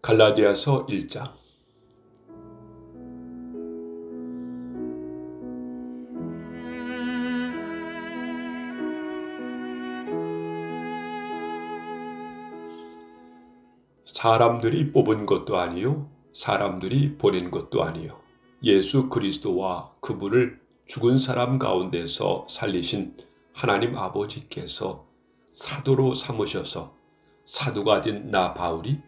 갈라디아서 1장. 사람들이 뽑은 것도 아니요 사람들이 보낸 것도 아니요 예수 그리스도와 그분을 죽은 사람 가운데서 살리신 하나님 아버지께서 사도로 삼으셔서 사도가 된 나 바울이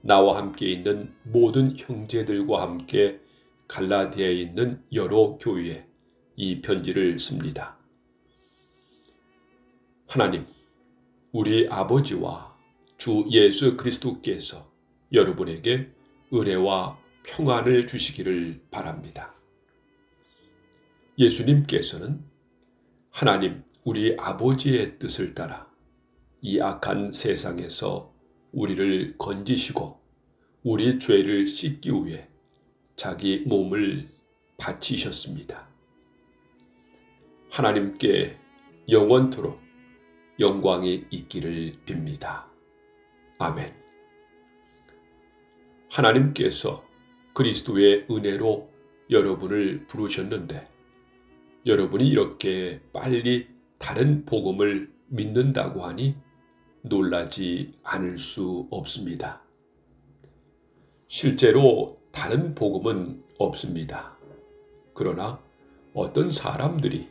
나와 함께 있는 모든 형제들과 함께 갈라디아에 있는 여러 교회에 이 편지를 씁니다. 하나님, 우리 아버지와 주 예수 그리스도께서 여러분에게 은혜와 평안을 주시기를 바랍니다. 예수님께서는 하나님 우리 아버지의 뜻을 따라 이 악한 세상에서 우리를 건지시고 우리 죄를 씻기 위해 자기 몸을 바치셨습니다. 하나님께 영원토록 영광이 있기를 빕니다. 아멘. 하나님께서 그리스도의 은혜로 여러분을 부르셨는데 여러분이 이렇게 빨리 다른 복음을 믿는다고 하니 놀라지 않을 수 없습니다. 실제로 다른 복음은 없습니다. 그러나 어떤 사람들이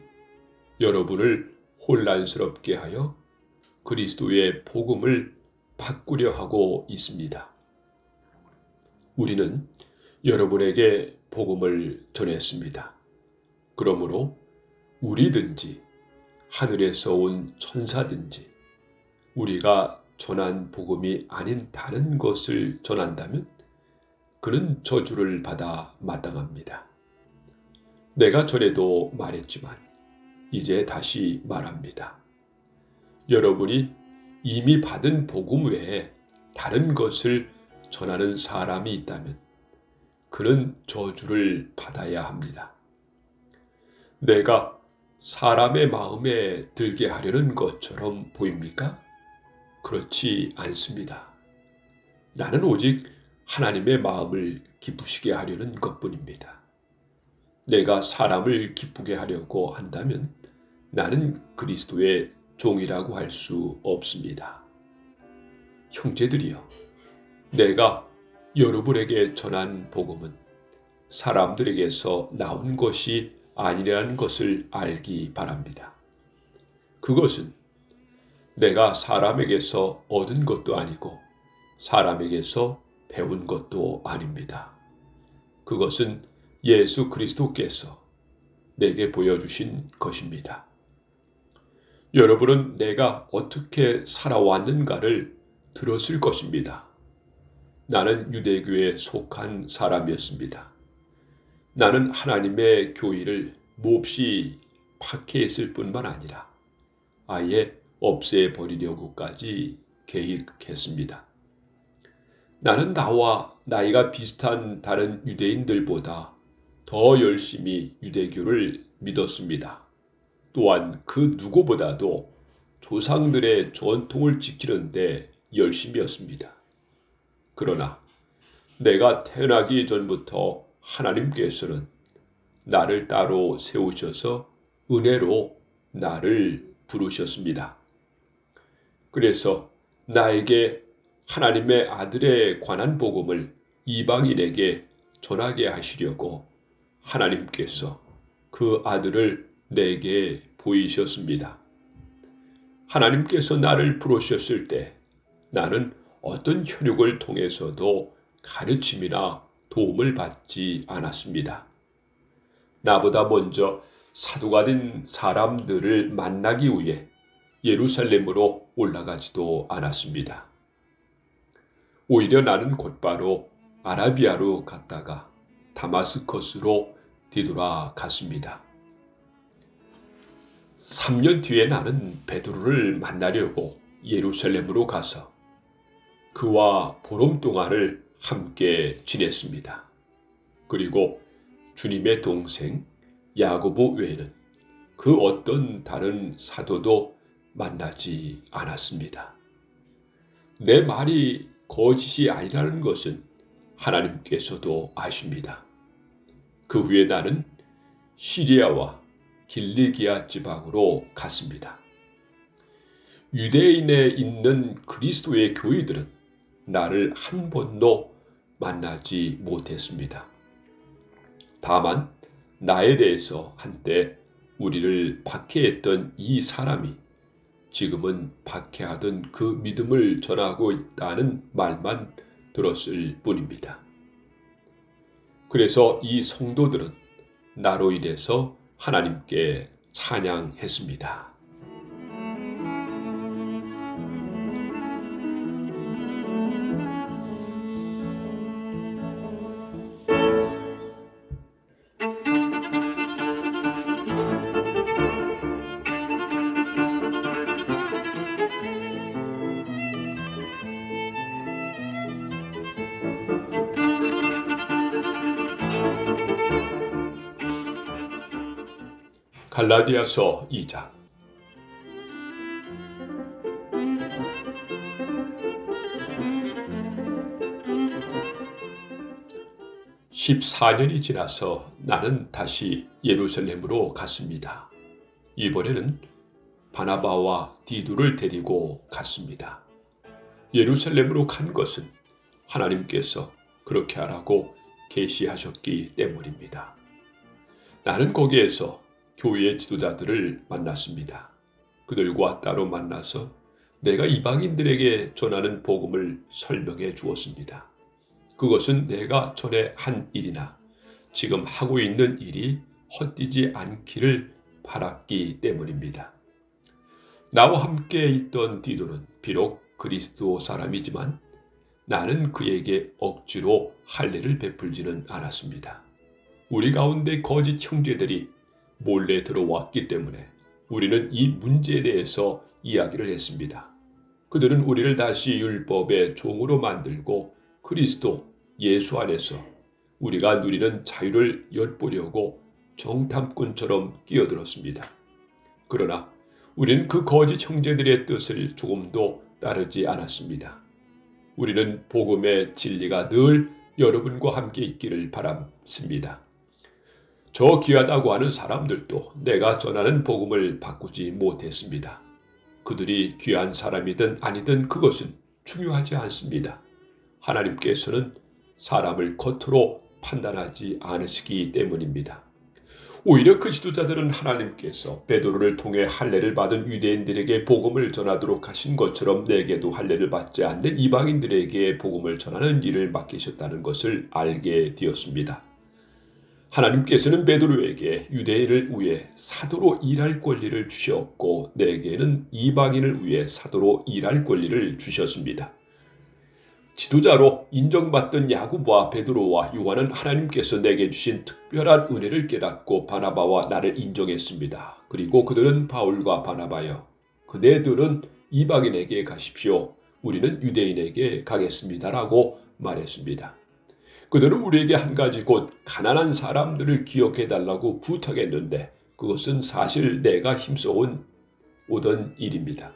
여러분을 혼란스럽게 하여 그리스도의 복음을 바꾸려 하고 있습니다. 우리는 여러분에게 복음을 전했습니다. 그러므로 우리든지 하늘에서 온 천사든지 우리가 전한 복음이 아닌 다른 것을 전한다면 그는 저주를 받아 마땅합니다. 내가 전에도 말했지만 이제 다시 말합니다. 여러분이 이미 받은 복음 외에 다른 것을 전하는 사람이 있다면 그는 저주를 받아야 합니다. 내가 사람의 마음에 들게 하려는 것처럼 보입니까? 그렇지 않습니다. 나는 오직 하나님의 마음을 기쁘시게 하려는 것뿐입니다. 내가 사람을 기쁘게 하려고 한다면 나는 그리스도의 종이라고 할 수 없습니다. 형제들이여, 내가 여러분에게 전한 복음은 사람들에게서 나온 것이 아니라는 것을 알기 바랍니다. 그것은 내가 사람에게서 얻은 것도 아니고 사람에게서 배운 것도 아닙니다. 그것은 예수 그리스도께서 내게 보여주신 것입니다. 여러분은 내가 어떻게 살아왔는가를 들었을 것입니다. 나는 유대교에 속한 사람이었습니다. 나는 하나님의 교회를 몹시 박해했을 뿐만 아니라 아예 없애버리려고까지 계획했습니다. 나는 나와 나이가 비슷한 다른 유대인들보다 더 열심히 유대교를 믿었습니다. 또한 그 누구보다도 조상들의 전통을 지키는데 열심이었습니다. 그러나 내가 태어나기 전부터 하나님께서는 나를 따로 세우셔서 은혜로 나를 부르셨습니다. 그래서 나에게 하나님의 아들에 관한 복음을 이방인에게 전하게 하시려고 하나님께서 그 아들을 내게 보이셨습니다. 하나님께서 나를 부르셨을 때 나는 어떤 혈육을 통해서도 가르침이나 도움을 받지 않았습니다. 나보다 먼저 사도가 된 사람들을 만나기 위해 예루살렘으로 올라가지도 않았습니다. 오히려 나는 곧바로 아라비아로 갔다가 다마스커스로 뒤돌아갔습니다. 3년 뒤에 나는 베드로를 만나려고 예루살렘으로 가서 그와 보름 동안을 함께 지냈습니다. 그리고 주님의 동생 야고보 외에는 그 어떤 다른 사도도 만나지 않았습니다. 내 말이 거짓이 아니라는 것은 하나님께서도 아십니다. 그 후에 나는 시리아와 길리기아 지방으로 갔습니다. 유대인에 있는 그리스도의 교회들은 나를 한 번도 만나지 못했습니다. 다만 나에 대해서 한때 우리를 박해했던 이 사람이 지금은 박해하던 그 믿음을 전하고 있다는 말만 들었을 뿐입니다. 그래서 이 성도들은 나로 인해서 하나님께 찬양했습니다. 갈라디아서 2장. (14년이) 지나서 나는 다시 예루살렘으로 갔습니다. 이번에는 바나바와 디도를 데리고 갔습니다. 예루살렘으로 간 것은 하나님께서 그렇게 하라고 계시하셨기 때문입니다. 나는 거기에서 교회의 지도자들을 만났습니다. 그들과 따로 만나서 내가 이방인들에게 전하는 복음을 설명해 주었습니다. 그것은 내가 전에 한 일이나 지금 하고 있는 일이 헛되지 않기를 바랐기 때문입니다. 나와 함께 있던 디도는 비록 그리스도 사람이지만 나는 그에게 억지로 할례를 베풀지는 않았습니다. 우리 가운데 거짓 형제들이 몰래 들어왔기 때문에 우리는 이 문제에 대해서 이야기를 했습니다. 그들은 우리를 다시 율법의 종으로 만들고 그리스도 예수 안에서 우리가 누리는 자유를 엿보려고 정탐꾼처럼 끼어들었습니다. 그러나 우리는 그 거짓 형제들의 뜻을 조금도 따르지 않았습니다. 우리는 복음의 진리가 늘 여러분과 함께 있기를 바랍니다. 저 귀하다고 하는 사람들도 내가 전하는 복음을 바꾸지 못했습니다. 그들이 귀한 사람이든 아니든 그것은 중요하지 않습니다. 하나님께서는 사람을 겉으로 판단하지 않으시기 때문입니다. 오히려 그 지도자들은 하나님께서 베드로를 통해 할례를 받은 유대인들에게 복음을 전하도록 하신 것처럼 내게도 할례를 받지 않는 이방인들에게 복음을 전하는 일을 맡기셨다는 것을 알게 되었습니다. 하나님께서는 베드로에게 유대인을 위해 사도로 일할 권리를 주셨고 내게는 이방인을 위해 사도로 일할 권리를 주셨습니다. 지도자로 인정받던 야고보와 베드로와 요한은 하나님께서 내게 주신 특별한 은혜를 깨닫고 바나바와 나를 인정했습니다. 그리고 그들은 바울과 바나바여 그대들은 이방인에게 가십시오. 우리는 유대인에게 가겠습니다라고 말했습니다. 그들은 우리에게 한 가지 곧 가난한 사람들을 기억해달라고 부탁했는데 그것은 사실 내가 힘써 오던 일입니다.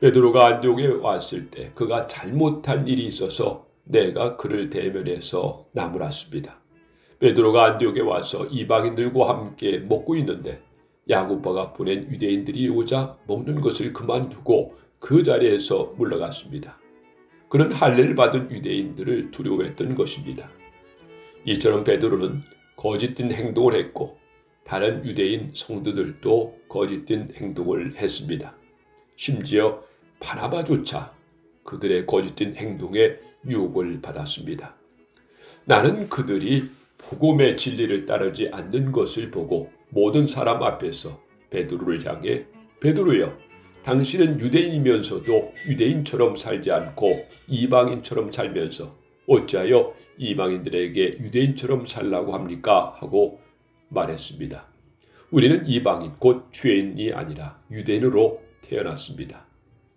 베드로가 안디옥에 왔을 때 그가 잘못한 일이 있어서 내가 그를 대면해서 나무랐습니다. 베드로가 안디옥에 와서 이방인들과 함께 먹고 있는데 야고보가 보낸 유대인들이 오자 먹는 것을 그만두고 그 자리에서 물러갔습니다. 그는 할례를 받은 유대인들을 두려워했던 것입니다. 이처럼 베드로는 거짓된 행동을 했고 다른 유대인 성도들도 거짓된 행동을 했습니다. 심지어 바나바조차 그들의 거짓된 행동에 유혹을 받았습니다. 나는 그들이 복음의 진리를 따르지 않는 것을 보고 모든 사람 앞에서 베드로를 향해 베드로여 당신은 유대인이면서도 유대인처럼 살지 않고 이방인처럼 살면서 어찌하여 이방인들에게 유대인처럼 살라고 합니까? 하고 말했습니다. 우리는 이방인 곧 죄인이 아니라 유대인으로 태어났습니다.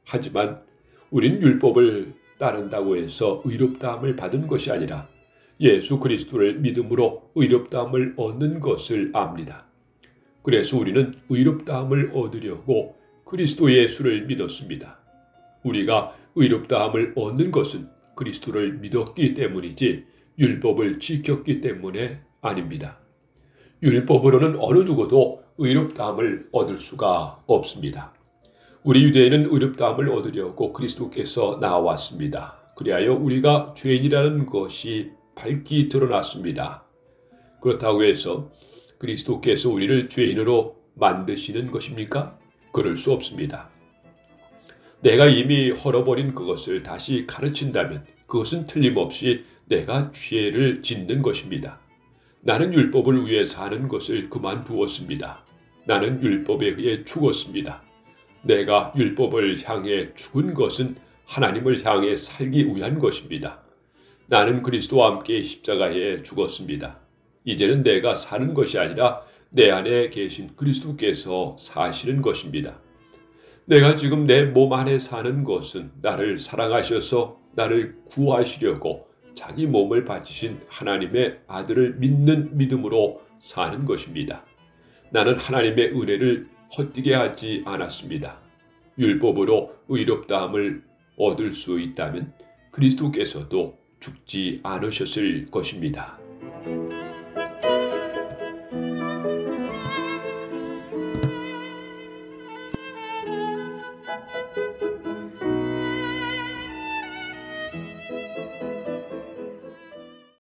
하지만 우린 율법을 따른다고 해서 의롭다함을 받은 것이 아니라 예수 그리스도를 믿음으로 의롭다함을 얻는 것을 압니다. 그래서 우리는 의롭다함을 얻으려고 그리스도 예수를 믿었습니다. 우리가 의롭다함을 얻는 것은 그리스도를 믿었기 때문이지 율법을 지켰기 때문에 아닙니다. 율법으로는 어느 누구도 의롭다함을 얻을 수가 없습니다. 우리 유대인은 의롭다함을 얻으려고 그리스도께서 나왔습니다. 그리하여 우리가 죄인이라는 것이 밝히 드러났습니다. 그렇다고 해서 그리스도께서 우리를 죄인으로 만드시는 것입니까? 그럴 수 없습니다. 내가 이미 헐어버린 그것을 다시 가르친다면 그것은 틀림없이 내가 죄를 짓는 것입니다. 나는 율법을 위해 사는 것을 그만두었습니다. 나는 율법에 의해 죽었습니다. 내가 율법을 향해 죽은 것은 하나님을 향해 살기 위한 것입니다. 나는 그리스도와 함께 십자가에 죽었습니다. 이제는 내가 사는 것이 아니라 내 안에 계신 그리스도께서 사시는 것입니다. 내가 지금 내 몸 안에 사는 것은 나를 사랑하셔서 나를 구하시려고 자기 몸을 바치신 하나님의 아들을 믿는 믿음으로 사는 것입니다. 나는 하나님의 은혜를 헛되게 하지 않았습니다. 율법으로 의롭다함을 얻을 수 있다면 그리스도께서도 죽지 않으셨을 것입니다.